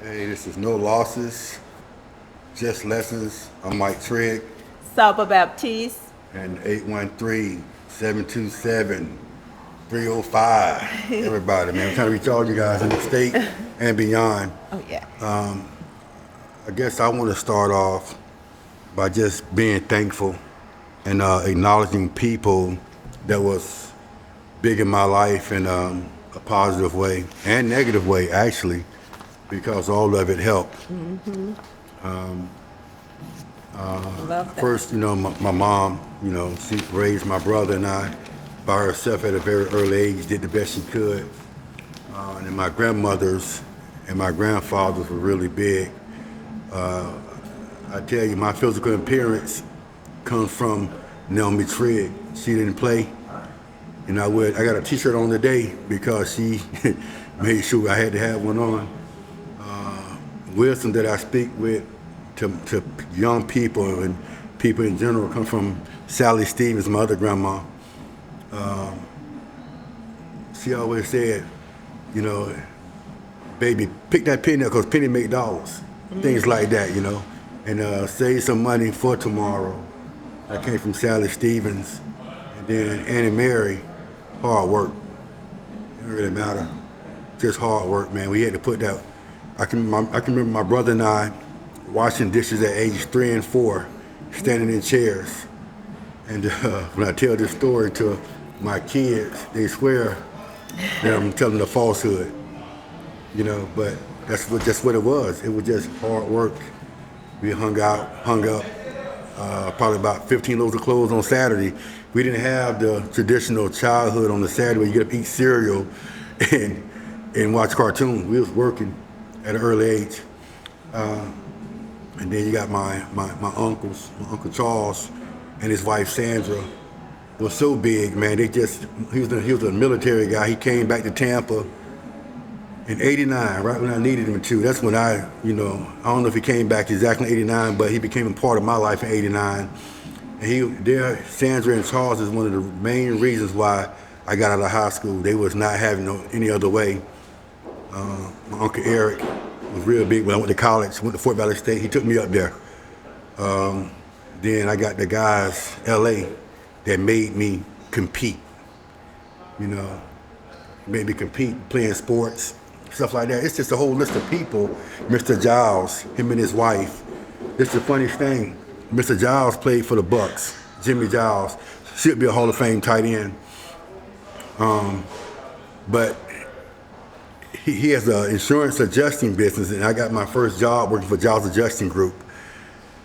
Hey, this is No Losses, Just Lessons. I'm Mike Trigg, Saba Baptiste. and 813-727-305. Everybody, man, I'm trying to reach all you guys in the state and beyond. Oh, yeah. I guess I want to start off by just being thankful and acknowledging people that was big in my life in a positive way and negative way, actually, because all of it helped. Love that. First, my mom, she raised my brother and I by herself at a very early age, did the best she could. And then my grandmothers and my grandfathers were really big. I tell you, my physical appearance comes from Naomi Trigg. She didn't play, and I got a T-shirt on today because she made sure I had to have one on. Wisdom that I speak with to young people and people in general come from Sally Stevens, my other grandma. She always said, baby, pick that penny up because penny make dollars. Things like that, and save some money for tomorrow. I came from Sally Stevens, and then Annie Mary, hard work. It didn't really matter, just hard work, man. We had to put that. I can remember my brother and I washing dishes at age 3 and 4, standing in chairs. And when I tell this story to my kids, they swear that I'm telling a falsehood, but that's what it was. It was just hard work. We hung up probably about 15 loads of clothes on Saturday. We didn't have the traditional childhood on the Saturday where you get up, eat cereal, and watch cartoons. We was working at an early age. And then you got my uncles, my Uncle Charles and his wife Sandra was so big, man. He was a military guy. He came back to Tampa in '89, right when I needed him to. That's when I don't know if he came back exactly in '89, but he became a part of my life in '89. And Sandra and Charles is one of the main reasons why I got out of high school. They was not having any other way. My Uncle Eric was real big when I went to college, went to Fort Valley State. He took me up there. Then I got the guys, LA, that made me compete. Made me compete, playing sports, stuff like that. It's just a whole list of people. Mr. Giles, him and his wife. It's the funniest thing. Mr. Giles played for the Bucks. Jimmy Giles should be a Hall of Fame tight end. But he has an insurance adjusting business, and I got my first job working for Giles Adjusting Group.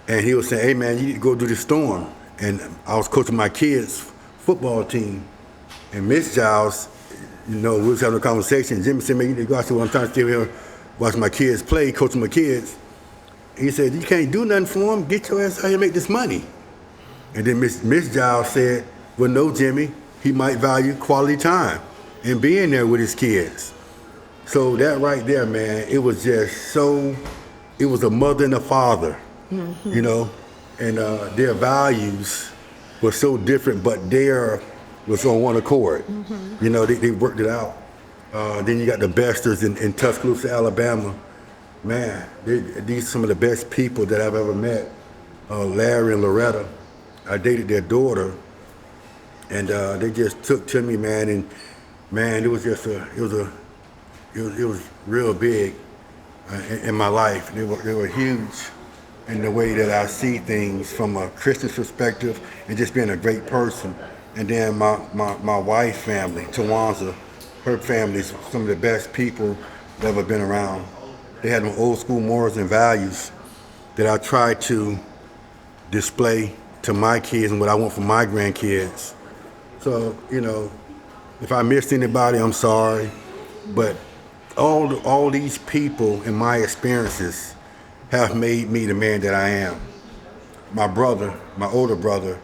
And he was saying, hey man, you need to go do the Storm. And I was coaching my kids' football team. And Miss Giles, we was having a conversation. Jimmy said, man, you need to go out. I said, well, I'm trying to stay here, watch my kids play, coaching my kids. He said, you can't do nothing for them. Get your ass out here and make this money. And then Miss Giles said, well, no, Jimmy, he might value quality time and being there with his kids. So that right there, man, it was just it was a mother and a father, and their values were so different, but theirs was on one accord. They worked it out. Then you got the Besters in Tuscaloosa, Alabama. Man, these are some of the best people that I've ever met. Larry and Loretta, I dated their daughter, and they just took to me, man. And man, it was real big in my life. They were huge in the way that I see things from a Christian perspective and just being a great person. And then my wife's family, Tawanza, her family's some of the best people that ever been around. They had old school morals and values that I try to display to my kids and what I want for my grandkids. So, if I missed anybody, I'm sorry. But all these people in my experiences have made me the man that I am. My brother, my older brother,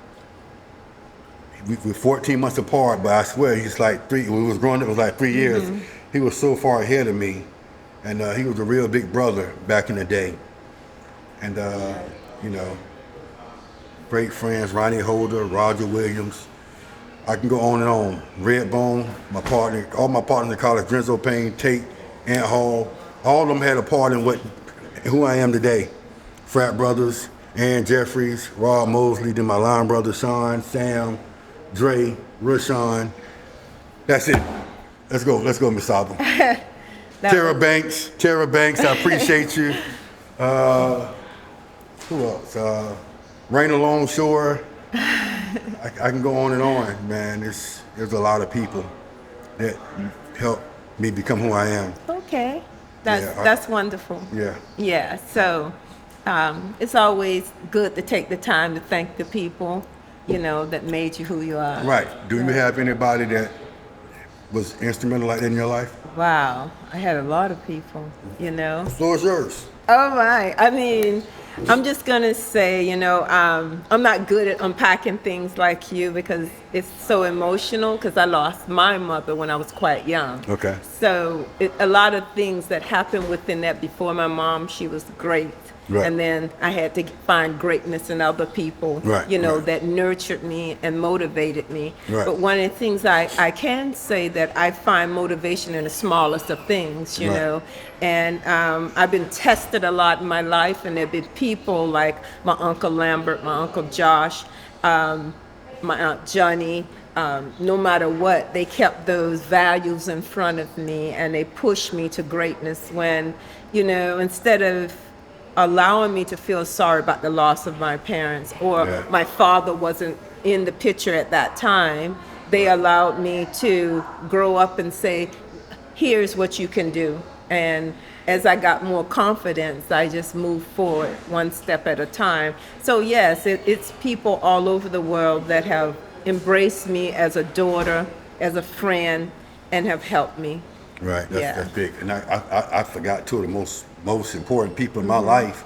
we're 14 months apart, but I swear he's like when we was growing up, it was like 3 years. He was so far ahead of me. And he was a real big brother back in the day. And, great friends, Ronnie Holder, Roger Williams. I can go on and on. Redbone, my partner, all my partners in college, Drenzo Payne, Tate, Ant Hall, all of them had a part in who I am today. Frat brothers, Aaron Jeffries, Rob Mosley, then my line brothers, Sean, Sam, Dre, Rashawn. That's it. Let's go, Miss Auburn. Tara Banks, I appreciate you. Who else? Raina Longshore. I can go on and on, man. There's a lot of people that helped me become who I am. Okay. That's wonderful. Yeah. Yeah. So it's always good to take the time to thank the people, that made you who you are. Right. Do you have anybody that was instrumental like that in your life? Wow. I had a lot of people, The floor is yours. Oh my. I mean, I'm just going to say, I'm not good at unpacking things like you because it's so emotional because I lost my mother when I was quite young. Okay. So a lot of things that happened within that before my mom, she was great. Right. And then I had to find greatness in other people, right. That nurtured me and motivated me. Right. But one of the things I can say that I find motivation in the smallest of things, you right. know. And I've been tested a lot in my life, and there have been people like my Uncle Lambert, my Uncle Josh, my Aunt Johnny. No matter what, they kept those values in front of me, and they pushed me to greatness when, instead of allowing me to feel sorry about the loss of my parents or my father wasn't in the picture at that time, they allowed me to grow up and say, here's what you can do. And as I got more confidence, I just moved forward one step at a time. So yes, it's people all over the world that have embraced me as a daughter, as a friend, and have helped me. Right, that's big. And I forgot two of the most important people in my life,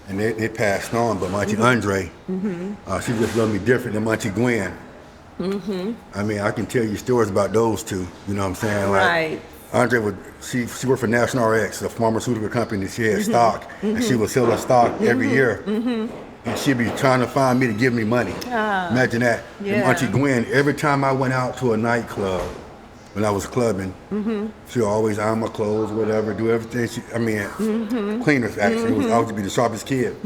and they passed on, but my Auntie Andre, she just loved me different than my Auntie Gwen. I mean, I can tell you stories about those two, you know what I'm saying? Like, Right. Andre she worked for National RX, a pharmaceutical company. She had stock, and she would sell her stock every year. And she'd be trying to find me to give me money. Imagine that. Yeah. And Auntie Gwen, every time I went out to a nightclub, when I was clubbing, she would always iron my clothes, whatever, do everything. Cleaners actually. I would be the sharpest kid.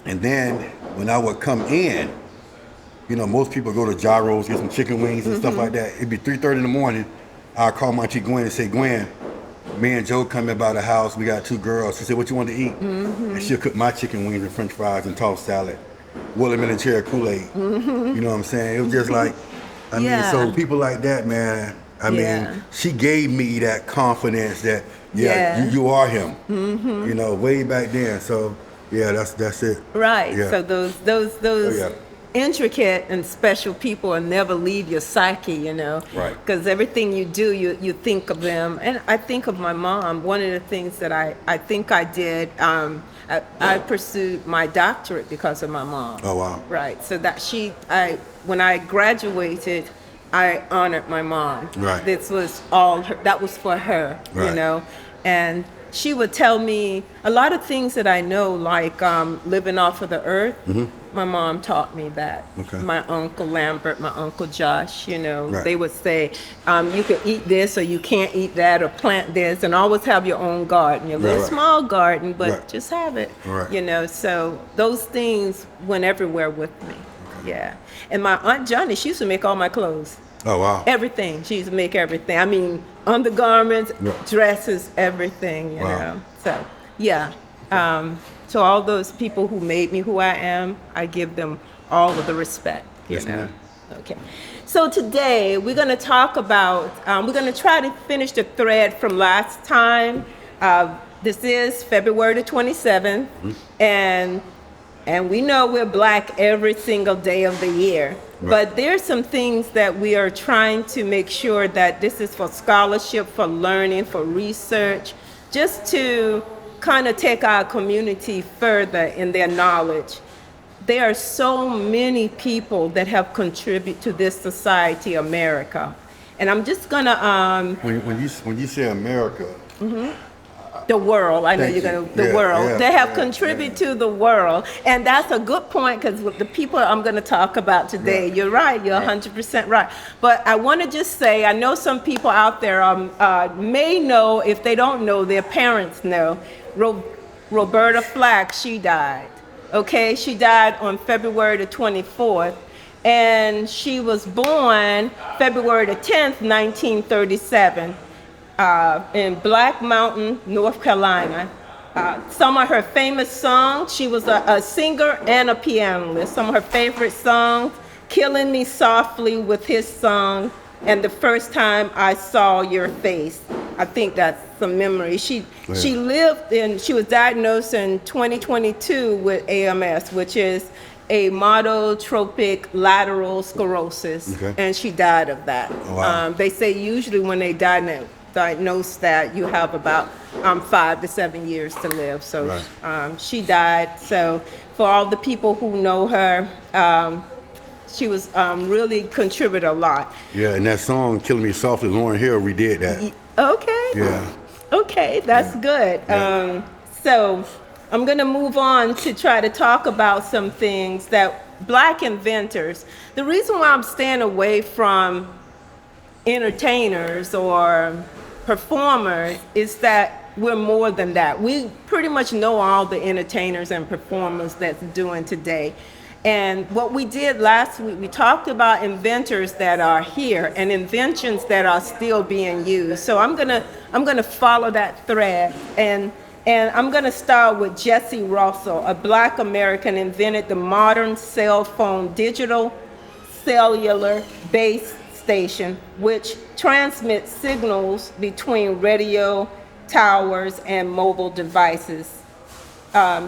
And then when I would come in, most people go to Gyros, get some chicken wings and stuff like that. It'd be 3:30 in the morning. I'd call my Auntie Gwen and say, Gwen, me and Joe coming by the house. We got two girls. She said, what you want to eat? And she'll cook my chicken wings and french fries and tossed salad, watermelon cherry Kool-Aid. You know what I'm saying? It was just like, I mean, so people like that, man, I mean, she gave me that confidence that, you are him, way back then. So, that's it. Right. Yeah. So those intricate and special people will never leave your psyche, Right. Because everything you do, you think of them. And I think of my mom. One of the things that I think I did, I pursued my doctorate because of my mom. Oh, wow. Right. So that when I graduated, I honored my mom. Right. This was all her, that was for her, Right. And she would tell me a lot of things that I know, like living off of the earth. My mom taught me that. Okay. My Uncle Lambert, my Uncle Josh, Right. they would say, you can eat this or you can't eat that or plant this, and always have your own garden, your little small garden, but just have it. Right. So those things went everywhere with me. Yeah. And my Aunt Johnny, she used to make all my clothes. Oh, wow. Everything. She used to make everything. I mean, undergarments, Yeah. dresses, everything, you Wow. know. So, yeah. So all those people who made me who I am, I give them all of the respect, Yes, you know. ma'am. Okay. So today we're going to talk about, we're going to try to finish the thread from last time. This is February the 27th, and we know we're Black every single day of the year. Right. But there's some things that we are trying to make sure that this is for scholarship, for learning, for research, just to kind of take our community further in their knowledge. There are so many people that have contributed to this society, America. And I'm just gonna When you say America, The world. I know Thank you're you. going to, the Yeah, world. yeah, They have yeah, contributed yeah. to the world. And that's a good point because the people I'm going to talk about today, Right. you're right. You're Right. 100% right. But I want to just say, I know some people out there may know, if they don't know, their parents know. Roberta Flack, she died. Okay, she died on February the 24th. And she was born February the 10th, 1937. In Black Mountain, North Carolina. Some of her famous songs, she was a singer and a pianist. Some of her favorite songs, Killing Me Softly with his song, and The First Time I Saw Your Face. I think that's some memory. She was diagnosed in 2022 with AMS, which is a monotropic lateral sclerosis, Okay. and she died of that. Oh, wow. They say usually when they diagnose that, you have about 5 to 7 years to live. So Right. she died. So for all the people who know her, she was really contributed a lot. Yeah, and that song "Killing Me Softly," Lauryn Hill redid that. Okay. Yeah. Okay, that's good. Yeah. So I'm going to move on to try to talk about some things that Black inventors. The reason why I'm staying away from entertainers or performers is that we're more than that. We pretty much know all the entertainers and performers that's doing today. And what we did last week, we talked about inventors that are here and inventions that are still being used. So I'm gonna follow that thread, and I'm gonna start with Jesse Russell, a Black American, invented the modern cell phone digital cellular base station, which transmits signals between radio towers and mobile devices.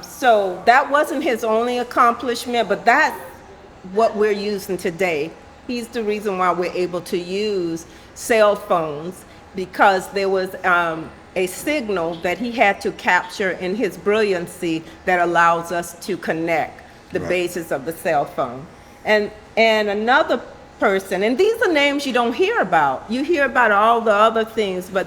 So that wasn't his only accomplishment, but that's what we're using today. He's the reason why we're able to use cell phones, because there was a signal that he had to capture in his brilliancy that allows us to connect the Right. basis of the cell phone. And another person, and these are names you don't hear about. You hear about all the other things, but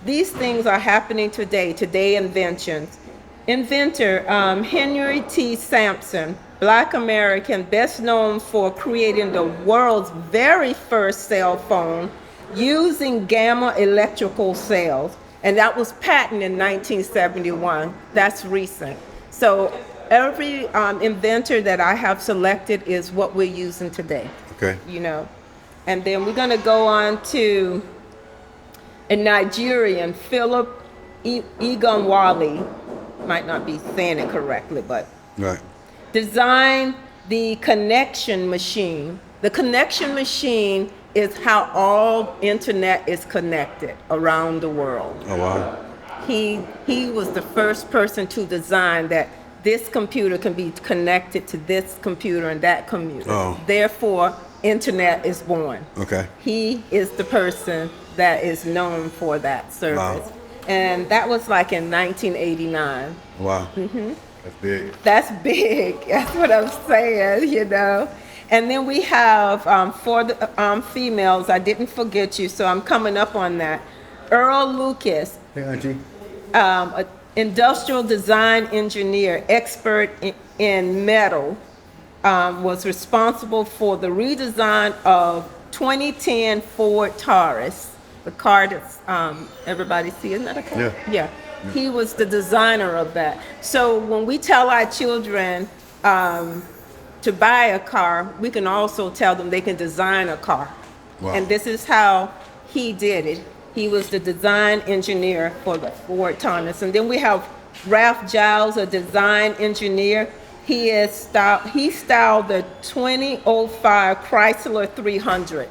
these things are happening today inventions. Inventor Henry T. Sampson, Black American, best known for creating the world's very first cell phone using gamma electrical cells, and that was patented in 1971. That's recent. So every inventor that I have selected is what we're using today. Okay. You know, and then we're gonna go on to a Nigerian, Philip Egonwale, might not be saying it correctly, but Right. designed the connection machine. The connection machine is how all internet is connected around the world. Oh wow. He was the first person to design that this computer can be connected to this computer and that computer. Oh. Therefore, internet is born. Okay. He is the person that is known for that service. Wow. And that was like in 1989. Wow. Mm-hmm. That's big. That's big. That's what I'm saying, you know. And then we have, for the females, I didn't forget you, so I'm coming up on that. Earl Lucas, Hey, Auntie. an industrial design engineer, expert in metal, was responsible for the redesign of 2010 Ford Taurus, the car that's everybody see, isn't that a car? Yeah. Yeah. He was the designer of that. So when we tell our children to buy a car, we can also tell them they can design a car. Wow. And this is how he did it. He was the design engineer for the Ford Taurus. And then we have Ralph Giles, a design engineer. He styled the 2005 Chrysler 300.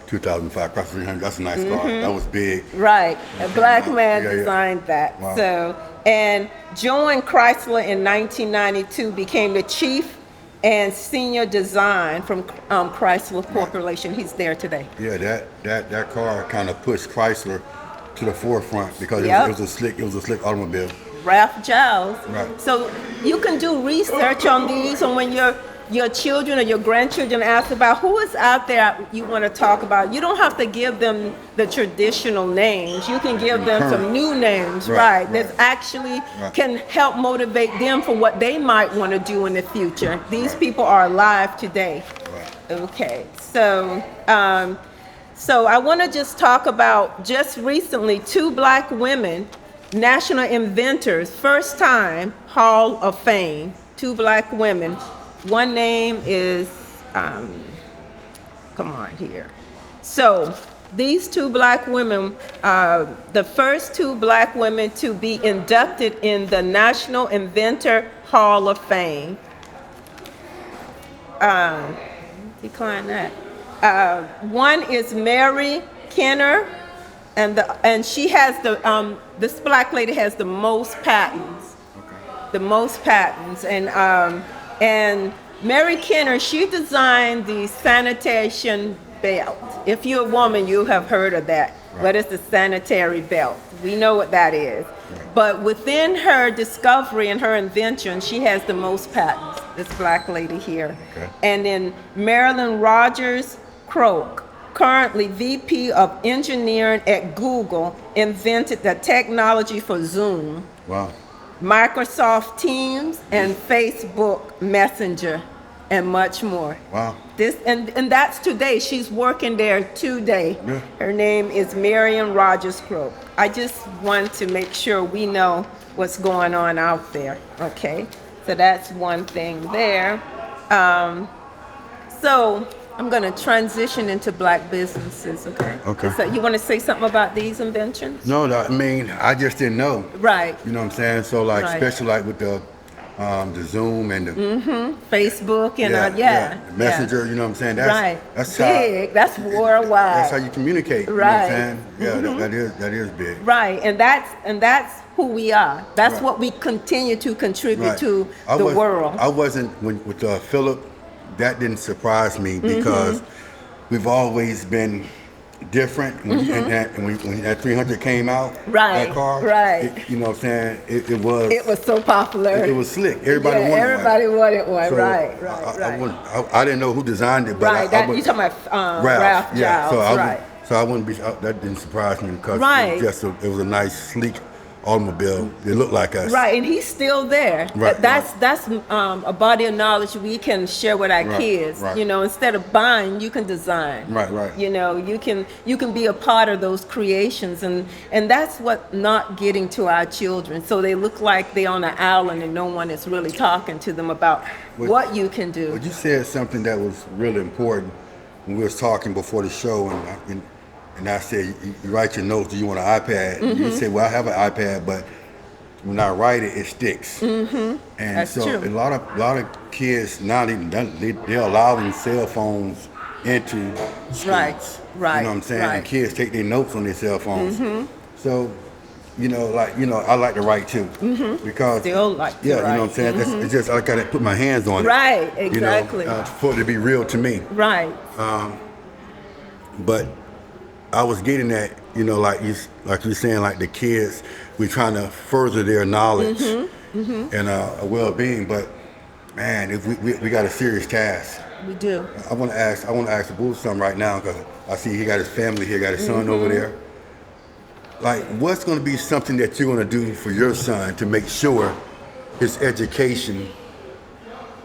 2005 Chrysler 300. That's a nice car. That was big. Right, a black man Yeah, yeah. designed that. Wow. So, and joined Chrysler in 1992, became the chief and senior design from Chrysler Corporation. He's there today. Yeah, that car kind of pushed Chrysler to the forefront because Yep. it was a slick automobile. Ralph Giles. Right. So you can do research on these, and when you're your children or your grandchildren ask about who is out there you want to talk about, you don't have to give them the traditional names. You can give them some new names, right? That actually can help motivate them for what they might want to do in the future. These people are alive today. Okay, so so I want to just talk about just recently 2 black women, national inventors, first time Hall of Fame, 2 black women. One name is, come on here. So these 2 black women, the first 2 black women to be inducted in the National Inventor Hall of Fame. Decline that. One is Mary Kenner, and she has this black lady has the most patents. The most patents, and Mary Kenner, she designed the sanitation belt. If you're a woman, you have heard of that. What is the sanitary belt? We know what that is. But within her discovery and her invention, she has the most patents, this black lady here. And then Marilyn Rogers Croak, currently VP of Engineering at Google, invented the technology for Zoom. Wow. Microsoft Teams and Facebook Messenger and much more. Wow. This and that's today. She's working there today. Yeah. Her name is Marion Rogers Croak. I just want to make sure we know what's going on out there. Okay, so that's one thing there. So I'm going to transition into black businesses. Okay. Okay. So you want to say something about these inventions? No, I mean, I just didn't know. Right. You know what I'm saying? So like, especially like with the Zoom and the Facebook and the Messenger. You know what I'm saying? That's That's big. That's worldwide. That's how you communicate. Right. You know what I'm saying? Yeah, that is big. Right, and that's who we are. That's what we continue to contribute to the world. I wasn't with Philip. That didn't surprise me because we've always been different. When that 300 came out, that car, you know what I'm saying? It was so popular. It was slick. Everybody wanted one. So I didn't know who designed it, but you talking about Ralph Giles, So I wouldn't be. That didn't surprise me because it was a nice, sleek automobile. It looked like us. Right, and he's still there. That's a body of knowledge we can share with our kids. You know, instead of buying, you can design. Right. You know, you can be a part of those creations, and that's what not getting to our children. So they look like they're on an island and no one is really talking to them about what you can do. But you said something that was really important when we was talking before the show, and I said, you write your notes, do you want an iPad? You said, well, I have an iPad, but when I write it, it sticks. And that's so true. a lot of kids now, they're allowing cell phones into schools. Right. You know what I'm saying? And kids take their notes on their cell phones. So, I like to write too. Because still like to write. You know what I'm saying? It's just, I gotta put my hands on it. Right, exactly. For it to be real to me. Right. But I was getting at, like you're saying, like the kids, we're trying to further their knowledge and well-being. But man, if we got a serious task. We do. I want to ask the Boo something right now because I see he got his family here, got his son over there. Like, what's going to be something that you're going to do for your son to make sure his education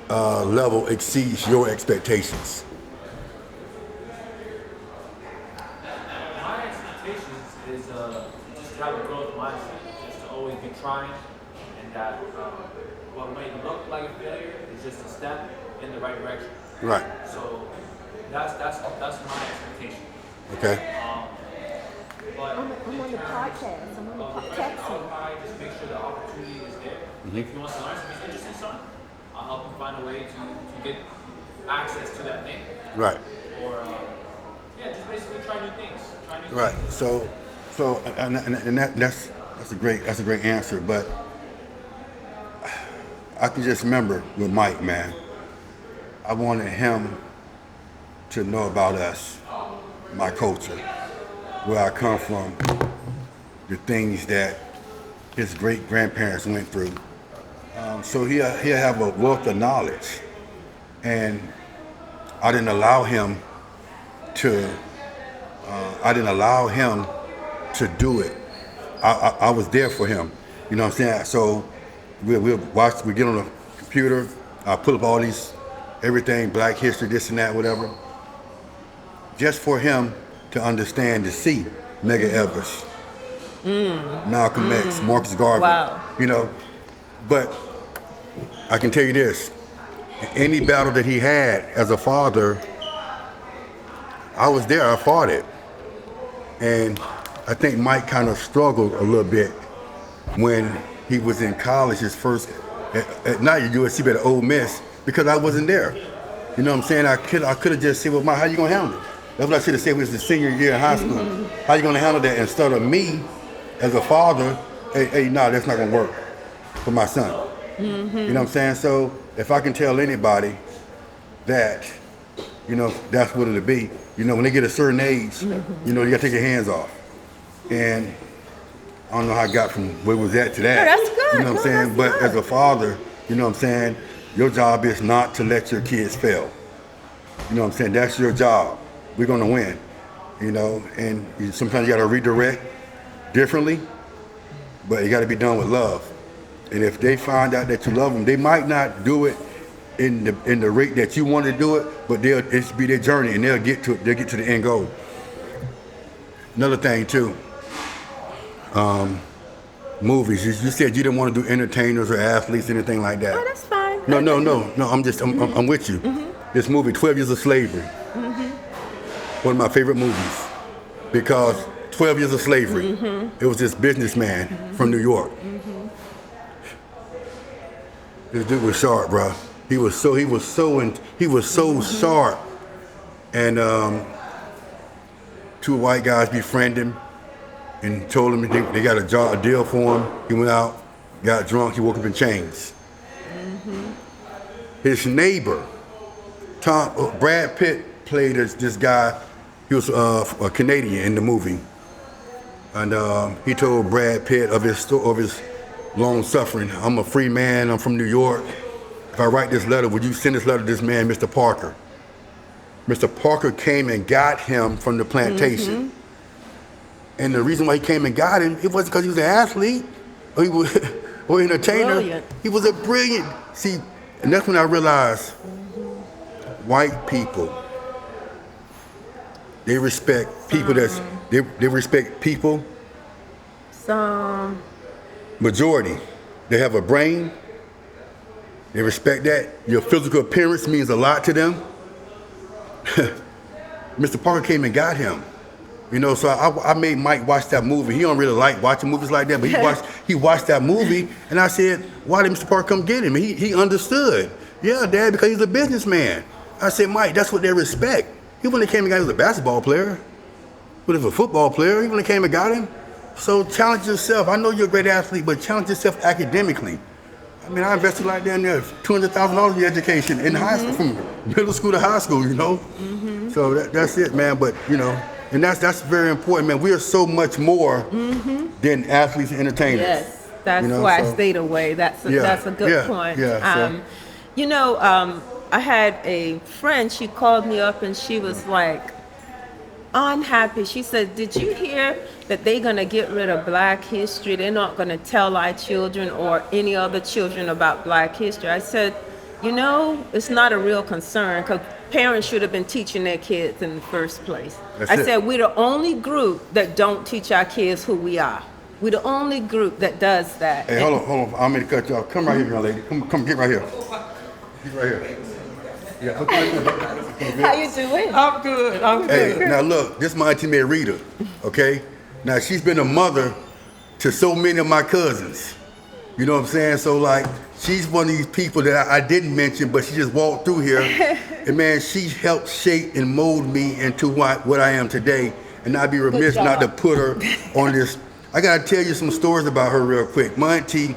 level exceeds your expectations? Have a growth mindset, just to always be trying, and that what might look like a failure is just a step in the right direction. Right. So that's my expectation. Okay. But I'm on the podcast. I'm on the podcast. Just make sure the opportunity is there. If he wants to learn something interesting, son, I'll help him find a way to get access to that thing. Right. Or just basically try new things. Right. So that's a great answer, but I can just remember with Mike, man, I wanted him to know about us, my culture, where I come from, the things that his great grandparents went through. So he'll have a wealth of knowledge, and I didn't allow him to. I didn't allow him to do it. I was there for him. You know what I'm saying? So we'll watch. We get on the computer. I pull up all these everything, Black history, this and that, whatever, just for him to understand, to see Medgar Evers, Malcolm X, Marcus Garvey. Wow. You know, but I can tell you this: any battle that he had as a father, I was there. I fought it. And I think Mike kind of struggled a little bit when he was in college, his first, at night at USC, but at Ole Miss, because I wasn't there. You know what I'm saying? I could have just said, well, Mike, how you going to handle it? That's what I should have said when it was the senior year in high school. How you going to handle that? Instead of me, as a father, hey, no, that's not going to work for my son. You know what I'm saying? So if I can tell anybody that, you know, that's what it'll be. You know, when they get a certain age, you know, you gotta take your hands off. And I don't know how I got from where was that to that. Yeah, that's good. You know what I'm saying? But as a father, you know what I'm saying, your job is not to let your kids fail. You know what I'm saying? That's your job. We're gonna win. You know, and sometimes you gotta redirect differently, but it gotta be done with love. And if they find out that you love them, they might not do it in the rate that you want to do it, but it's be their journey, and they'll get to the end goal. Another thing too, movies. You said you didn't want to do entertainers or athletes, anything like that. Oh, that's fine. No. I'm with you. This movie, 12 Years of Slavery, one of my favorite movies, because 12 Years of Slavery, it was this businessman from New York. This dude was sharp, bro. He was so sharp, and two white guys befriended him and told him they got a deal for him. He went out, got drunk, he woke up in chains. His neighbor, Brad Pitt, played this guy. He was a Canadian in the movie, and he told Brad Pitt of his long suffering. I'm a free man. I'm from New York. If I write this letter, would you send this letter to this man, Mr. Parker? Mr. Parker came and got him from the plantation. And the reason why he came and got him, it wasn't because he was an athlete or he was or an entertainer. Brilliant. He was a brilliant. See, and that's when I realized white people, they respect people they respect people. Some. Majority, they have a brain. They respect that. Your physical appearance means a lot to them. Mr. Parker came and got him. You know, so I made Mike watch that movie. He don't really like watching movies like that, but he watched that movie, and I said, why did Mr. Parker come get him? And he understood. Yeah, Dad, because he's a businessman. I said, Mike, that's what they respect. He wouldn't have came and got him as a basketball player, but as a football player, he wouldn't have came and got him. So challenge yourself. I know you're a great athlete, but challenge yourself academically. I mean, I invested like down there $200,000 in your education in high school, from middle school to high school, you know? So that's it, man. But, you know, and that's very important, man. We are so much more than athletes and entertainers. Yes, that's you know, why so, I stayed away. That's a good point. Yeah, You know, I had a friend, she called me up and she was like unhappy. She said, did you hear that they're going to get rid of Black history? They're not going to tell our children or any other children about Black history. I said, you know, it's not a real concern because parents should have been teaching their kids in the first place. I said, we're the only group that don't teach our kids who we are. We're the only group that does that. Hey, hold on. I'm going to cut you off. Come right here, young lady. Come, get right here. Get right here. Yeah, How you doing? I'm good. Hey, now look, this is my auntie Mary Rita, okay? Now she's been a mother to so many of my cousins. You know what I'm saying? So like, she's one of these people that I didn't mention, but she just walked through here. And man, she helped shape and mold me into what I am today. And I'd be remiss not to put her on this. I gotta tell you some stories about her real quick. My auntie,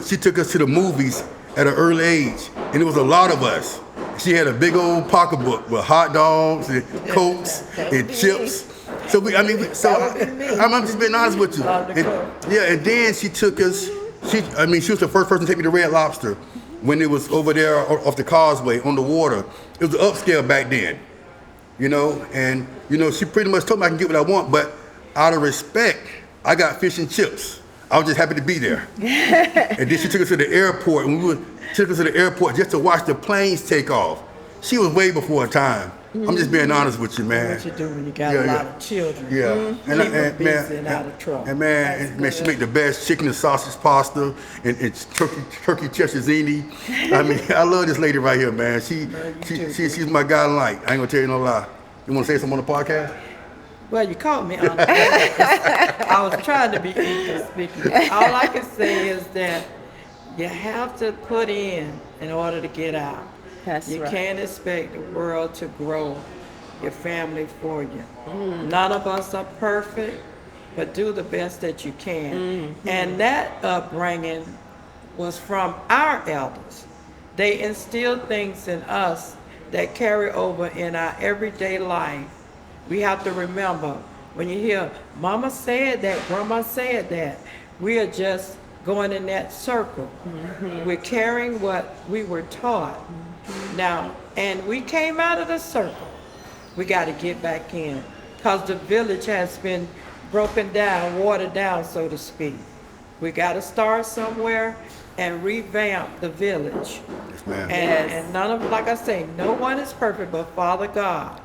she took us to the movies at an early age, and it was a lot of us. She had a big old pocketbook with hot dogs and Cokes and chips. So I'm just being honest with you. And then she took us. She was the first person to take me to Red Lobster. when it was over there off the causeway on the water. It was upscale back then, you know, and you know, she pretty much told me I can get what I want, but out of respect, I got fish and chips. I was just happy to be there. And then she took us to the airport, and took us to the airport just to watch the planes take off. She was way before her time. I'm just being honest with you, man. What you do when you got a lot of children. Yeah, And busy and out of trouble. And man, she make the best chicken and sausage pasta and turkey cheshire. I mean, I love this lady right here, man. She's my guiding light. I ain't gonna tell you no lie. You wanna say something on the podcast? Well, you called me on I was trying to be English speaking. All I can say is that you have to put in order to get out. That's You right. can't expect the world to grow your family for you. None of us are perfect, but do the best that you can. And that upbringing was from our elders. They instilled things in us that carry over in our everyday life. We have to remember, when you hear mama said that, grandma said that, we are just going in that circle. We're carrying what we were taught. Now, and we came out of the circle. We got to get back in, because the village has been broken down, watered down, so to speak. We got to start somewhere and revamp the village. Yes, ma'am. And none of, like I say, no one is perfect but Father God.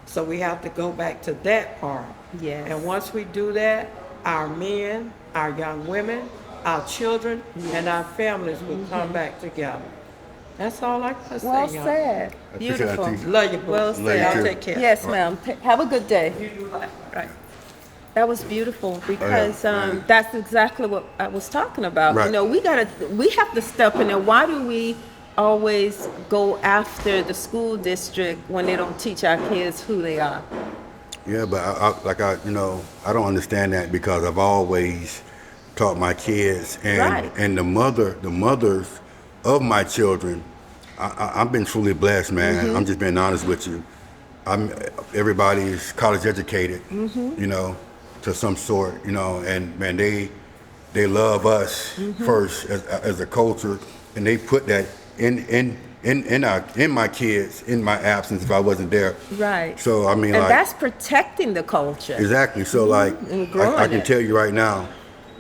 So we have to go back to that part. Yes. And once we do that, our men, our young women, our children, and our families will come back together. That's all I can say. Well y'all. said. Beautiful. Auntie. Love you, boo. Well Love you said. too. Take care. Yes, ma'am. Have a good day. Right. That was beautiful because that's exactly what I was talking about. Right. You know, we have to step in there. Why do we always go after the school district when they don't teach our kids who they are? Yeah, but I don't understand that, because I've always taught my kids and the mothers of my children. I've been truly blessed, man. I'm just being honest with you. Everybody's college educated, you know, to some sort, you know, and man, they love us first as a culture, and they put that in my kids in my absence if I wasn't there. Right. So I mean, And like, that's protecting the culture. exactly. So like, And growing I can it. tell you right now,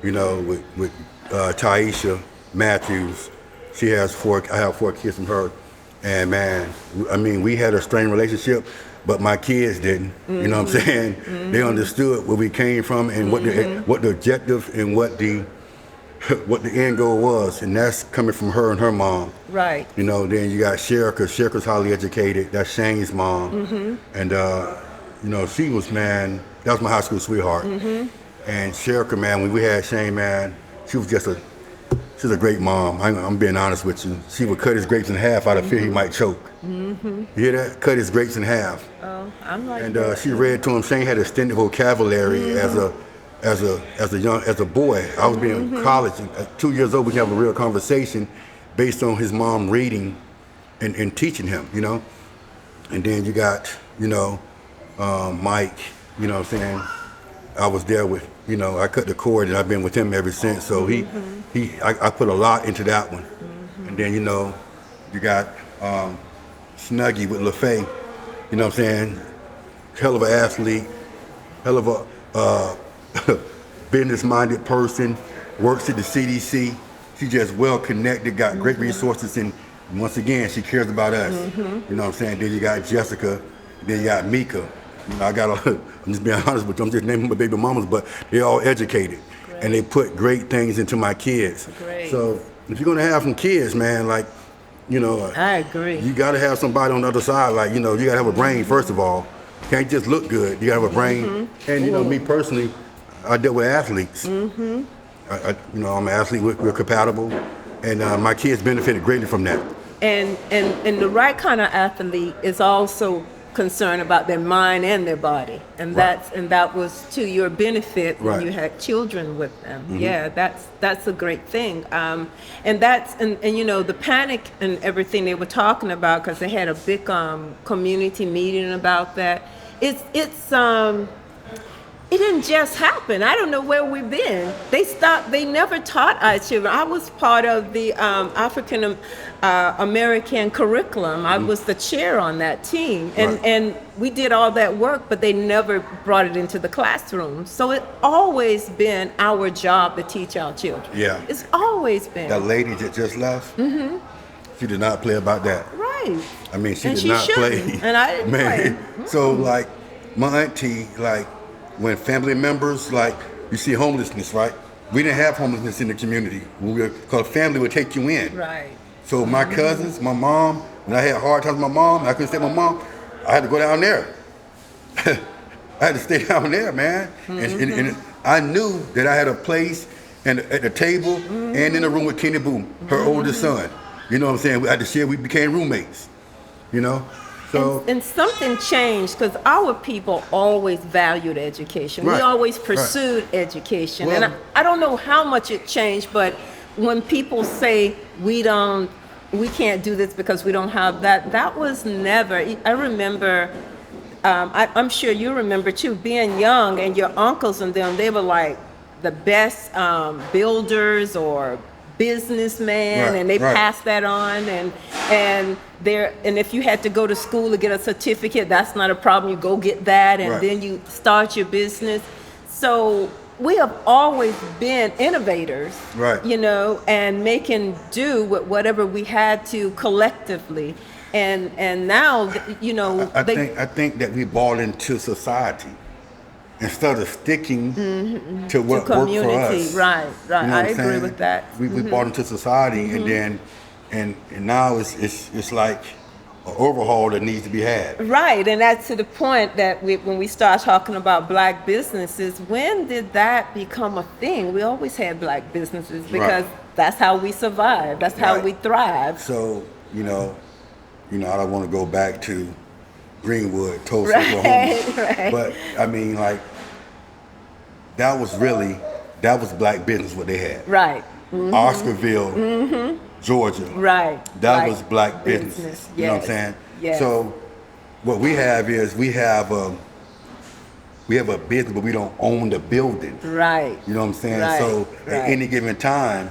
you know, with Taisha Matthews, I have 4 kids from her, and man, I mean, we had a strained relationship, but my kids didn't. You know what I'm saying? They understood where we came from and what the objective and what the end goal was, and that's coming from her and her mom. Right. You know, then you got Sherika. Sherika's highly educated. That's Shane's mom. And, you know, she was, man, that was my high school sweetheart. And Sherika, man, when we had Shane, man, she's a great mom. I'm being honest with you. She would cut his grapes in half out of fear he might choke. You hear that? Cut his grapes in half. Oh, I'm like And that. she read to him. Shane had extended vocabulary as a boy. I was being in college, and at 2 years old, we could have a real conversation based on his mom reading and teaching him, you know. And then you got, you know, Mike, you know what I'm saying? I was there with, you know, I cut the cord, and I've been with him ever since. So I put a lot into that one. And then, you know, you got Snuggie with LaFay, you know what I'm saying? Hell of an athlete, hell of a business-minded person, works at the CDC. She's just well-connected, got great resources, and once again, she cares about us. You know what I'm saying? Then you got Jessica, then you got Mika. You know, I'm just being honest with you, I'm just naming my baby mamas, but they're all educated. Great. And they put great things into my kids. Great. So if you're gonna have some kids, man, like, you know, I agree. you gotta have somebody on the other side, like, you know, you gotta have a brain, first of all. Can't just look good, you gotta have a brain. And, you know, me personally, I deal with athletes. You know, I'm an athlete, we're compatible, and my kids benefited greatly from that. And the right kind of athlete is also concerned about their mind and their body, and Right. that was to your benefit when Right. you had children with them. Yeah, that's a great thing. And you know, the panic and everything they were talking about, because they had a big community meeting about that. it didn't just happen. I don't know where we've been. They never taught our children. I was part of the African American curriculum. I was the chair on that team. And we did all that work, but they never brought it into the classroom. So it's always been our job to teach our children. Yeah. It's always been. That lady that just left, she did not play about that. Right. I mean, she And did she not play. shouldn't, and I didn't Man. play. So, like, my auntie, like, when family members, like, you see homelessness, right? We didn't have homelessness in the community. Because family would take you in. Right. So my cousins, my mom, when I had hard times with my mom, I couldn't stay with my mom, I had to go down there. I had to stay down there, man. And I knew that I had a place at the table and in the room with Kenny Boom, her oldest son. You know what I'm saying? We had to share, we became roommates, you know? So, And something changed because our people always valued education. We Right, always right. pursued education. Well- And I don't know how much it changed, but when people say we can't do this because we don't have that, that was never. I remember, I'm sure you remember too, being young and your uncles and them, they were like the best builders or businessmen, Right, and they right. passed that on, and if you had to go to school to get a certificate, that's not a problem. You go get that, and Right. then you start your business. So we have always been innovators, Right. you know, and making do with whatever we had to collectively. And now, you know, I think that we bought into society instead of sticking to what worked for community, us. right. You know what I I'm agree saying? with that. We bought into society, and then and now it's like an overhaul that needs to be had. Right, and that's to the point that when we start talking about black businesses, when did that become a thing? We always had black businesses because that's how we survive. That's how Right. we thrive. So you know, I don't want to go back to Greenwood, Tulsa, Right, Oklahoma, right. but I mean, like that was black business what they had. Right, Oscarville, Georgia. right. That Right. was black business. You know what I'm Yes, saying? yes. So what we have is we have a business, but we don't own the building. Right. You know what I'm saying? Right, So at right. any given time,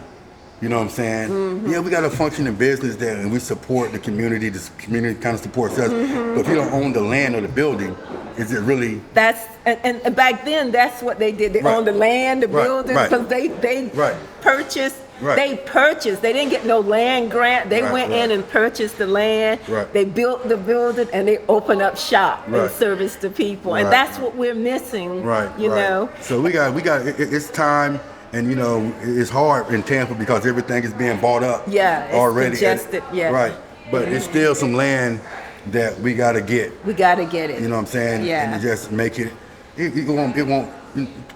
you know what I'm saying? Yeah, we got a functioning business there, and we support the community. The community kind of supports us. But if you don't own the land or the building, is it really? That's and back then that's what they did. They Right. owned the land, the Right, buildings, right. because they Right. purchased. Right. They purchased. They didn't get no land grant. They Right, went right. in and purchased the land. Right. They built the building and they opened up shop and Right. service to people. And Right. that's what we're missing. Right. You right. know. So we got. It's time, and you know, it's hard in Tampa because everything is being bought up. Yeah, it's already. congested, yeah. Right. But it's still some land that we got to get. We got to get it. You know what I'm saying? Yeah. And just make it. It won't.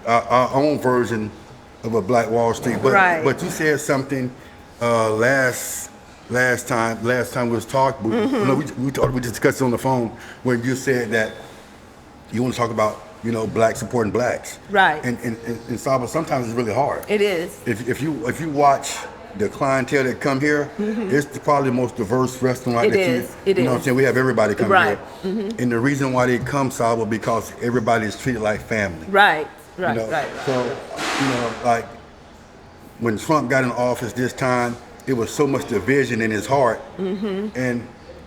Our own version of a Black Wall Street. But Right. But you said something last time we was talking. We discussed it on the phone when you said that you want to talk about black supporting blacks. Right. And Saba, sometimes it's really hard. It is. If you watch the clientele that come here, it's probably the most diverse restaurant. It that is. You know what I'm saying? We have everybody come Right. here. And the reason why they come, Saba, because everybody is treated like family. Right. Right. You know? Right. So, like when Trump got in office this time, it was so much division in his heart. And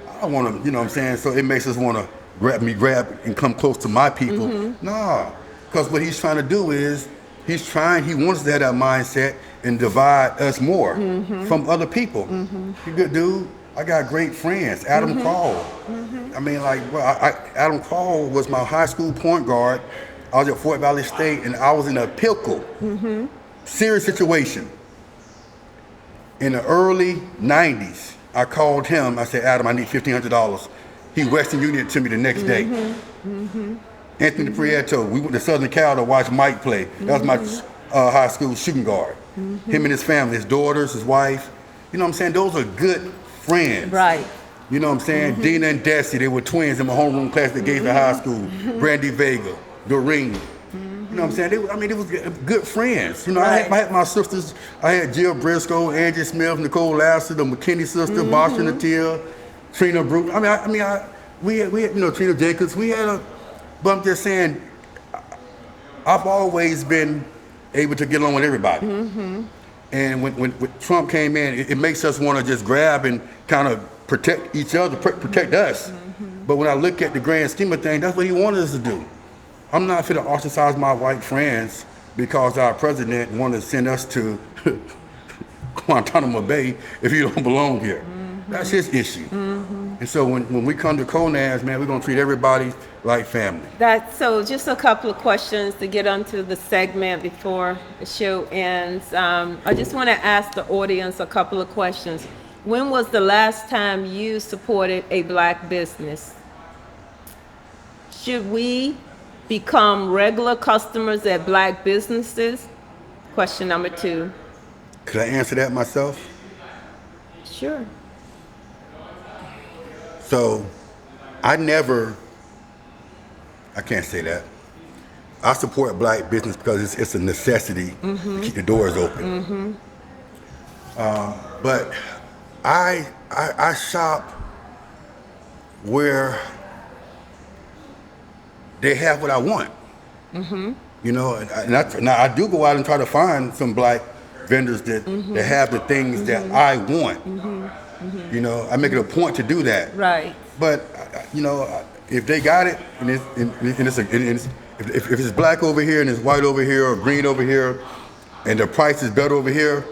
I don't want to, you know what I'm saying? So it makes us want to grab and come close to my people. Nah, because what he's trying to do is he wants to have that mindset and divide us more from other people. You good dude. I got great friends. Adam Call. I mean, like, Adam Call was my high school point guard. I was at Fort Valley State, and I was in a pickle, serious situation. In the early 90s, I called him. I said, Adam, I need $1,500. He Western Union to me the next day. Anthony Prieto, we went to Southern Cal to watch Mike play. That was my high school shooting guard. Him and his family, his daughters, his wife. You know what I'm saying? Those are good friends. Right. You know what I'm saying? Dina and Desi, they were twins in my homeroom class at Gateway High School. Brandy Vega, Doreen. You know what I'm saying? They was good friends. You know, I had my sisters. I had Jill Briscoe, Angie Smith, Nicole Lasser, the McKinney sister, Boston Natia, Trina Brute. We had Trina Jacobs. We had but I'm just saying, I've always been able to get along with everybody. And when Trump came in, it makes us want to just grab and kind of protect each other, protect us. But when I look at the grand scheme of things, that's what he wanted us to do. I'm not fit to ostracize my white friends because our president wanted to send us to Guantanamo Bay if you don't belong here. That's his issue. And so when we come to CONAS, man, we're going to treat everybody like family. So just a couple of questions to get onto the segment before the show ends. I just want to ask the audience a couple of questions. When was the last time you supported a black business? Should we become regular customers at black businesses? Question number 2. Could I answer that myself? Sure. So I can't say that. I support black business because it's a necessity to keep the doors open. But I shop where they have what I want. You know, and I do go out and try to find some black vendors that have the things that I want. You know, I make it a point to do that. Right. But you know, if they got it, and if it's black over here and it's white over here or green over here, and the price is better over here,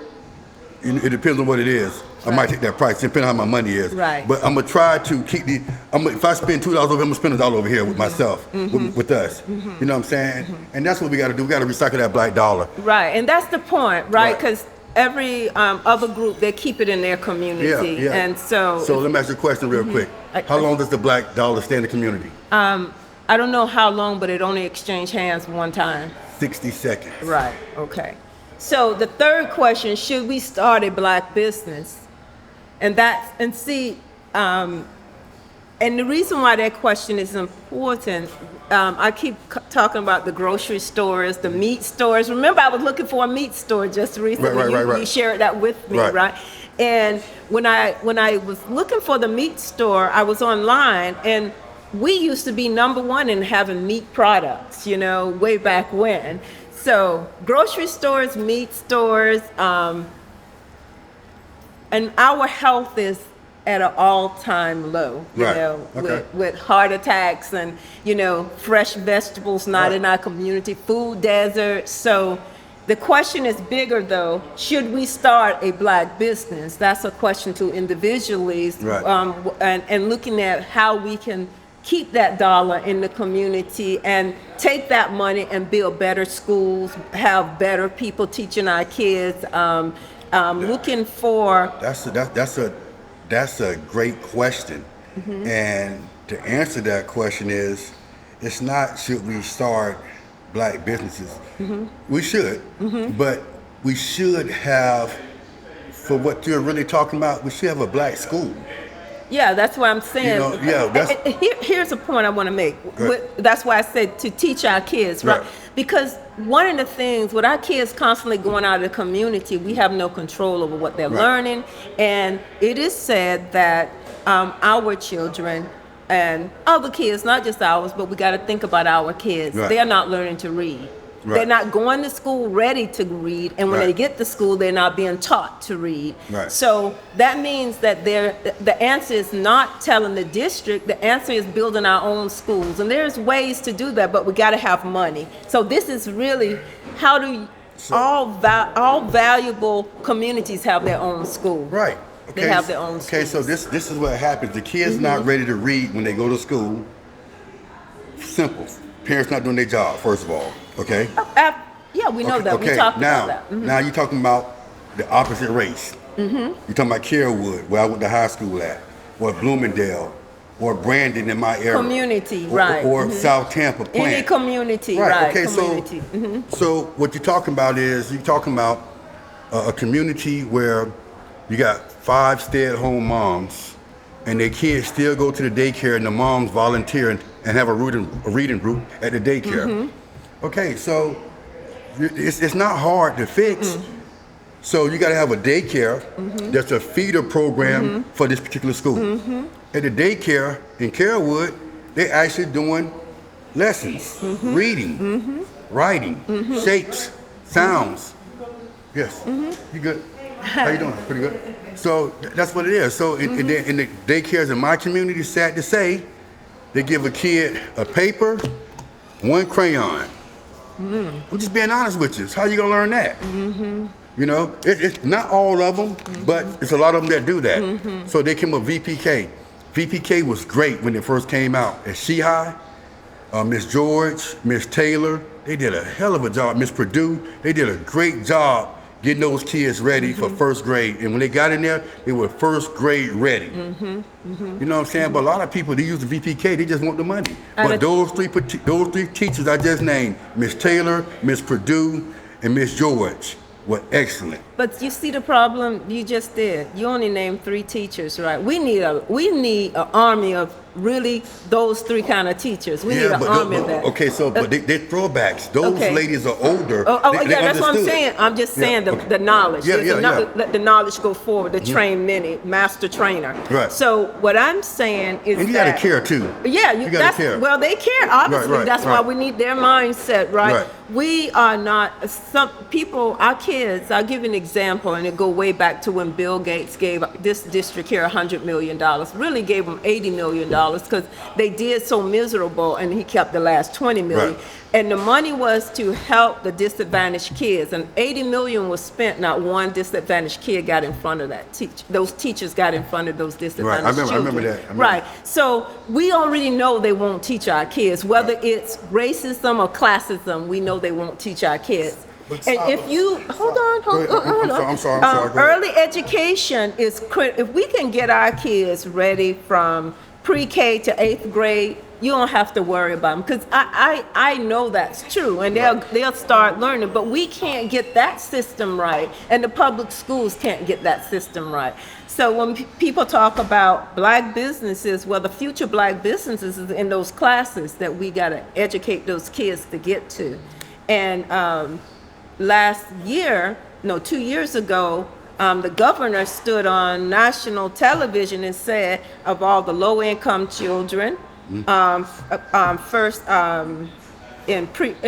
it depends on what it is. I might take that price, depending on how my money is. Right. But I'm gonna try to keep if I spend $2 over here, I'm gonna spend $1 over here with myself, with us. You know what I'm saying? And that's what we gotta do. We gotta recycle that black dollar. Right, and that's the point, right? Right. Because every other group, they keep it in their community. Yeah. And so let me ask you a question real quick. How long does the black dollar stay in the community? I don't know how long, but it only exchanged hands one time. 60 seconds. Right, okay. So the third question, should we start a black business? And the reason why that question is important, I keep talking about the grocery stores, the meat stores. Remember, I was looking for a meat store just recently. Right. You shared that with me, right? And when I was looking for the meat store, I was online, and we used to be number 1 in having meat products, you know, way back when. So grocery stores, meat stores, and our health is at an all-time low, you know, with heart attacks and, you know, fresh vegetables not in our community, food deserts. So the question is bigger, though. Should we start a black business? That's a question to individuals, and looking at how we can keep that dollar in the community and take that money and build better schools, have better people teaching our kids, looking for... That's a great question. And to answer that question is, it's not should we start black businesses. We should, but we should have, for what you're really talking about, we should have a black school. Yeah, that's what I'm saying. You know, here's a point I want to make. That's why I said to teach our kids, right? Because one of the things with our kids constantly going out of the community, we have no control over what they're learning. And it is said that our children and other kids, not just ours, but we got to think about our kids. They're not learning to read. They're not going to school ready to read, and when they get to school, they're not being taught to read. So that means that the answer is not telling the district. The answer is building our own schools, and there's ways to do that, but we got to have money. So this is really how do all valuable communities have their own school. Right. Okay. They have their own schools. Okay, so this is what happens. The kids not ready to read when they go to school. Simple. Parents not doing their job, first of all. Okay. Yeah, we know that. We talked about that. Now you're talking about the opposite race. You're talking about Carrollwood, where I went to high school at, or Bloomingdale, or Brandon in my area. Community, or South Tampa plant. Any community, Okay, community. So what you're talking about is you're talking about a community where you got 5 stay-at-home moms, and their kids still go to the daycare, and the moms volunteer and have a reading group at the daycare. Okay, so it's not hard to fix. So you got to have a daycare that's a feeder program for this particular school. At the daycare in Carrollwood, they're actually doing lessons, reading. writing, shapes, sounds. Yes. You good? How you doing? Pretty good. So that's what it is. So in the daycares in my community, sad to say, they give a kid a paper, one crayon. I'm just being honest with you. So how you gonna learn that? You know, it's not all of them, but it's a lot of them that do that. So they came with VPK. VPK was great when it first came out at High. Miss George, Miss Taylor, they did a hell of a job. Miss Purdue, they did a great job getting those kids ready for first grade. And when they got in there, they were first grade ready. You know what I'm saying? But a lot of people, they use the VPK, they just want the money. But those three teachers I just named, Miss Taylor, Miss Purdue, and Miss George, were excellent. But you see the problem you just did. You only named 3 teachers, right? We need an army of really those 3 kind of teachers. We need an army of that. Okay, so but they're throwbacks. Those ladies are older. They that's what I'm understood. saying. I'm just saying the knowledge. Let the knowledge go forward. The train many, master trainer. Right. So what I'm saying is And you gotta care too. Yeah, you gotta care. Well, they care obviously. Right, that's why we need their mindset, right? We are not some people. Our kids. I'll give you an example, and it go way back to when Bill Gates gave this district here $100 million. Really gave them $80 million because they did so miserable, and he kept the last $20 million. Right. And the money was to help the disadvantaged kids, and $80 million was spent. Not one disadvantaged kid got in front of that teacher. Those teachers got in front of those disadvantaged children. I remember that. Right. So we already know they won't teach our kids, whether it's racism or classism. We know they won't teach our kids. And if you hold on. I'm sorry. Early education is critical. If we can get our kids ready from pre-K to 8th grade, you don't have to worry about them, because I know that's true, and they'll start learning. But we can't get that system right, and the public schools can't get that system right. So when people talk about black businesses, well, the future black businesses is in those classes that we got to educate those kids to get to. And 2 years ago, the governor stood on national television and said of all the low-income children, in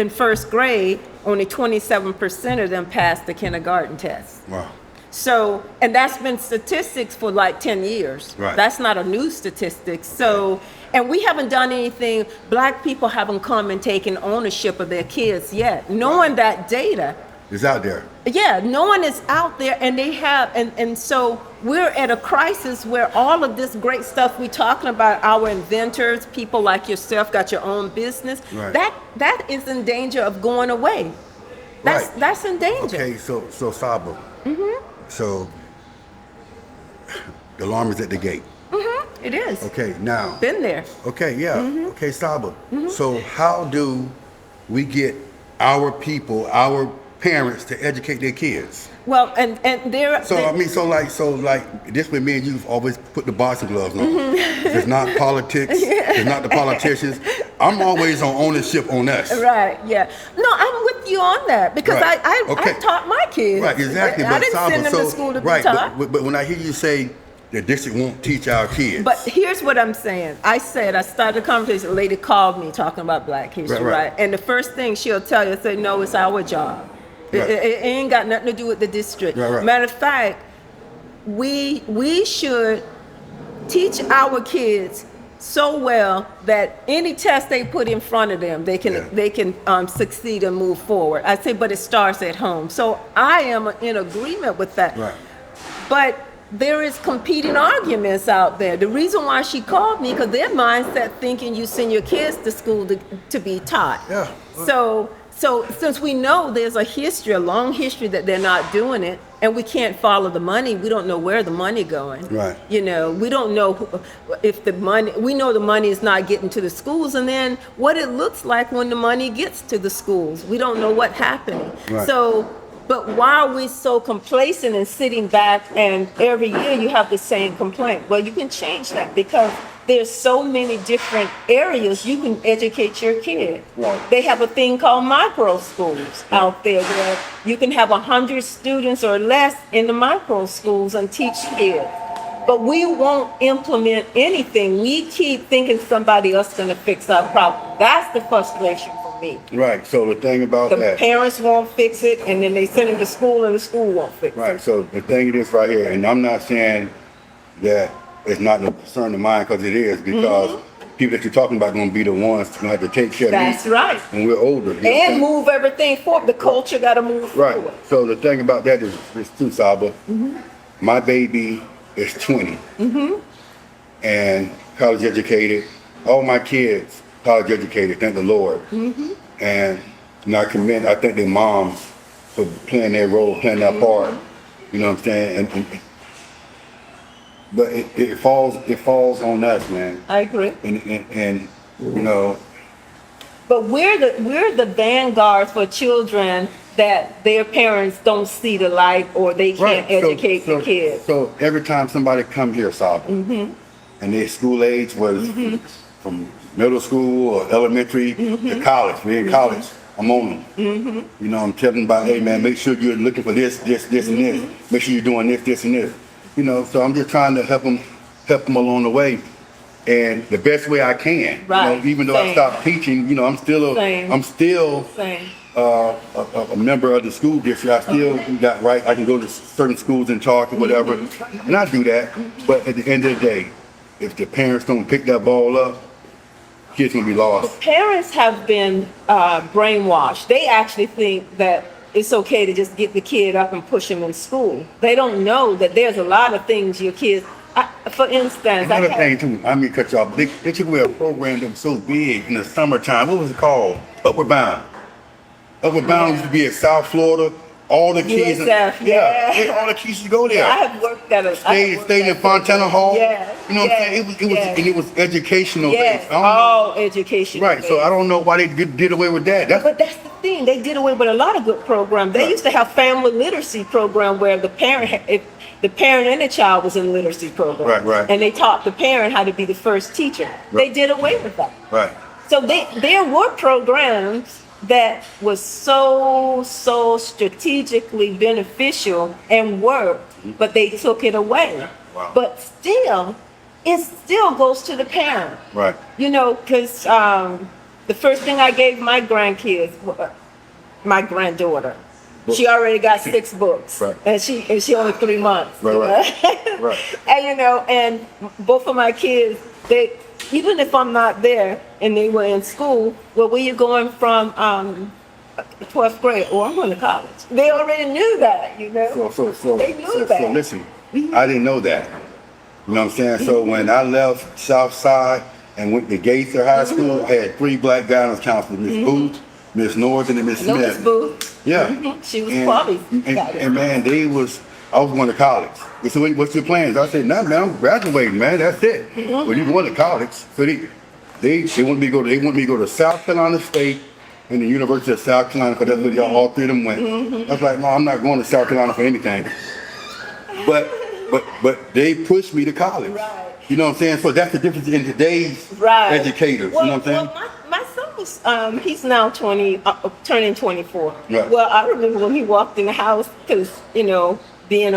first grade, only 27% of them passed the kindergarten test. Wow. So, and that's been statistics for like 10 years. Right. That's not a new statistic. So, and we haven't done anything. Black people haven't come and taken ownership of their kids yet, knowing that data. It's out there. Yeah, no one is out there, and they have, and so we're at a crisis where all of this great stuff we're talking about, our inventors, people like yourself, got your own business, Right. that is in danger of going away. That's in danger. Okay, so Saba. So the alarm is at the gate. It is. Okay, now. Been there. Okay, yeah. Okay, Saba. So how do we get our people, our parents, to educate their kids? Well, and there. So like this with me and you've always put the boxing gloves on. It's not politics. It's not the politicians. I'm always on ownership on us. Right. Yeah. No, I'm with you on that, because Right. I taught my kids. Right. Exactly. I didn't send them to school to be taught. But when I hear you say the district won't teach our kids. But here's what I'm saying. I started a conversation. A lady called me talking about Black history, right? And the first thing she'll tell you, say, no, it's our job. Right. It ain't got nothing to do with the district. Right. Matter of fact, we should teach our kids so well that any test they put in front of them, they can succeed and move forward. I say, but it starts at home. So I am in agreement with that. Right. But there is competing arguments out there. The reason why she called me, because their mindset thinking you send your kids to school to be taught. Yeah. So since we know there's a long history that they're not doing it, and we can't follow the money, we don't know where the money going. Right. You know, we don't know if we know the money is not getting to the schools, and then what it looks like when the money gets to the schools. We don't know what's happening. Right. So, but why are we so complacent and sitting back, and every year you have the same complaint? Well, you can change that, because there's so many different areas you can educate your kid. Right. They have a thing called micro schools out there where you can have 100 students or less in the micro schools and teach kids. But we won't implement anything. We keep thinking somebody else is going to fix our problem. That's the frustration for me. Right. So the thing about The that. parents won't fix it, and then they send him to school, and the school won't fix it. Right. So the thing is right here, and I'm not saying that it's not a concern of mine, because it is, because people that you're talking about are going to be the ones going to have to take care That's of me right. when we're older. You know what I'm And saying? move everything forward. The culture got to move Right. forward. So the thing about that is too, Saba. My baby is 20 and college educated. All my kids college educated, thank the Lord. And I thank their moms for playing their role, playing their part. You know what I'm saying? But it falls on us, man. I agree. And you know, But we're the vanguards for children that their parents don't see the light, or they can't educate the kids. So every time somebody come here, Saba, and their school age was from middle school or elementary to college, we're in college, I'm on them. You know, I'm telling them about, hey man, make sure you're looking for this, and this. Make sure you're doing this, and this. You know, so I'm just trying to help them along the way. And the best way I can. Right. You know, even though I stopped teaching, you know, I'm still Same. a member of the school district. I still got right. I can go to certain schools and talk or whatever, and I do that. But at the end of the day, if the parents don't pick that ball up, kids gonna be lost. Parents have been brainwashed. They actually think that it's okay to just get the kid up and push him in school. They don't know that there's a lot of things your kids. For instance, Another thing too, I mean, cut you off. They took away a program that was so big in the summertime. What was it called? Upward Bound. Upward Bound used to be in South Florida. All the kids, USF, all the kids used to go there. I have worked at a Stayed in Fontana Hall. Yeah, You know what I'm saying? It was educational yes, based. I don't know. all education. Right. So I don't know why they did away with that. But that's the thing. They did away with a lot of good programs. They used to have family literacy program where the parent, if the parent and the child was in literacy program. Right. And they taught the parent how to be the first teacher. They did away with that. Right. So there were programs that was so strategically beneficial and worked, but they took it away. Wow. But still, it still goes to the parent. Right. You know, because the first thing I gave my grandkids, my granddaughter, she already got 6 books, Right. and she only 3 months. Right. And you know, and both of my kids, they, even if I'm not there and they were in school, well, where you going from 12th grade? Oh, I'm going to college. They already knew that, you know. So They knew that. So listen, I didn't know that. You know what I'm saying? So when I left South Side and went to Gaither High School, I had 3 black guidance counselors, Miss Booth, Miss Norton, and Miss No, Smith. Miss Booth. Yeah. She was probably and man, I was going to college. They said, what's your plans? I said, nah, man, I'm graduating, man. That's it. Well, you going to college. So they want me to go to South Carolina State and the University of South Carolina, because that's where y'all all 3 of them went. I was like, no, I'm not going to South Carolina for anything. But they pushed me to college. Right. You know what I'm saying? So that's the difference in today's educators. Well, you know what I'm saying? Well, my son was, he's now 20, turning 24. Right. Well, I remember when he walked in the house, because, you know, being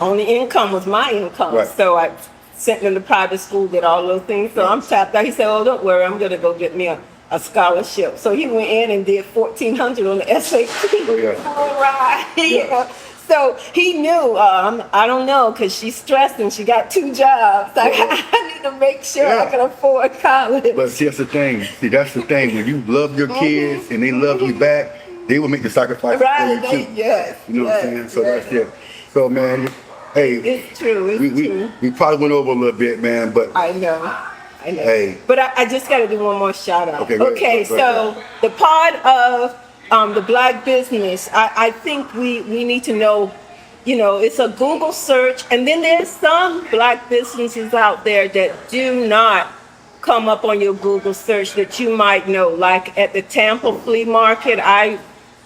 only income was my income. Right. So I sent him to private school, did all those things. So I'm tapped out. He said, oh, don't worry, I'm going to go get me a scholarship. So he went in and did 1,400 on the SAT. Oh, yeah. All right. Yeah. You know? So he knew, I don't know, because she's stressed and she got 2 jobs. I need to make sure I can afford college. But see, that's the thing. When you love your kids and they love you back, they will make the sacrifice for you too. Yes. You know what I'm saying? So that's it. So man, hey, It's true. It's true. we probably went over a little bit, man, but I know. Hey. But I just got to do one more shout out. Okay, go ahead. So the part of the black business, I think we need to know, you know, it's a Google search, and then there's some black businesses out there that do not come up on your Google search that you might know. Like at the Tampa flea market,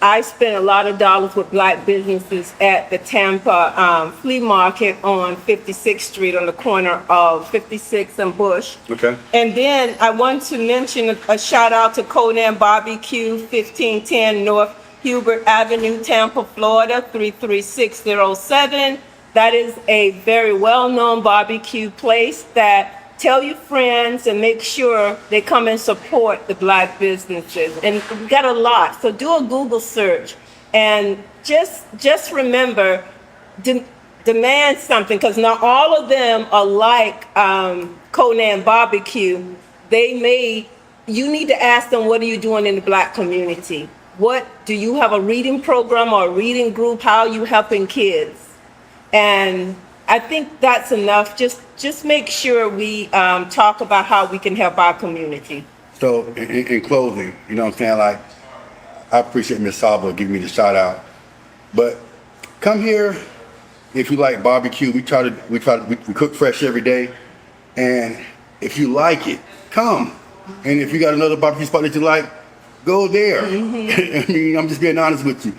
I spent a lot of dollars with black businesses at the Tampa flea market on 56th Street on the corner of 56th and Bush. Okay. And then I want to mention a shout out to Conan Barbecue, 1510 North Hubert Avenue, Tampa, Florida, 33607. That is a very well-known barbecue place that tell your friends and make sure they come and support the Black businesses. And we got a lot, so do a Google search and just remember, demand something, because not all of them are like Conan Barbecue. You need to ask them, what are you doing in the Black community? What do you have, a reading program or a reading group? How are you helping kids? And I think that's enough. Just make sure we talk about how we can help our community. So in closing, you know what I'm saying? Like, I appreciate Miss Saba giving me the shout out. But come here if you like barbecue. We cook fresh every day. And if you like it, come. And if you got another barbecue spot that you like, go there. I mean, I'm just being honest with you.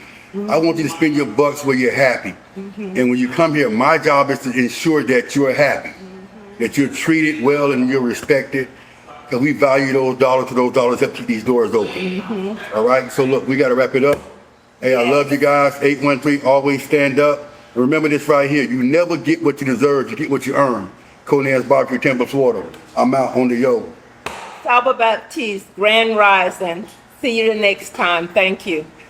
I want you to spend your bucks where you're happy. And when you come here, my job is to ensure that you're happy, that you're treated well and you're respected, because we value those dollars, so those dollars help keep these doors open. All right, so look, we got to wrap it up. Hey, I love you guys. 813, always stand up. And remember this right here, you never get what you deserve, you get what you earn. Conan's Barbecue, Tampa, Florida. I'm out on the yo. Saba Baptiste, Grand Rising. See you the next time. Thank you.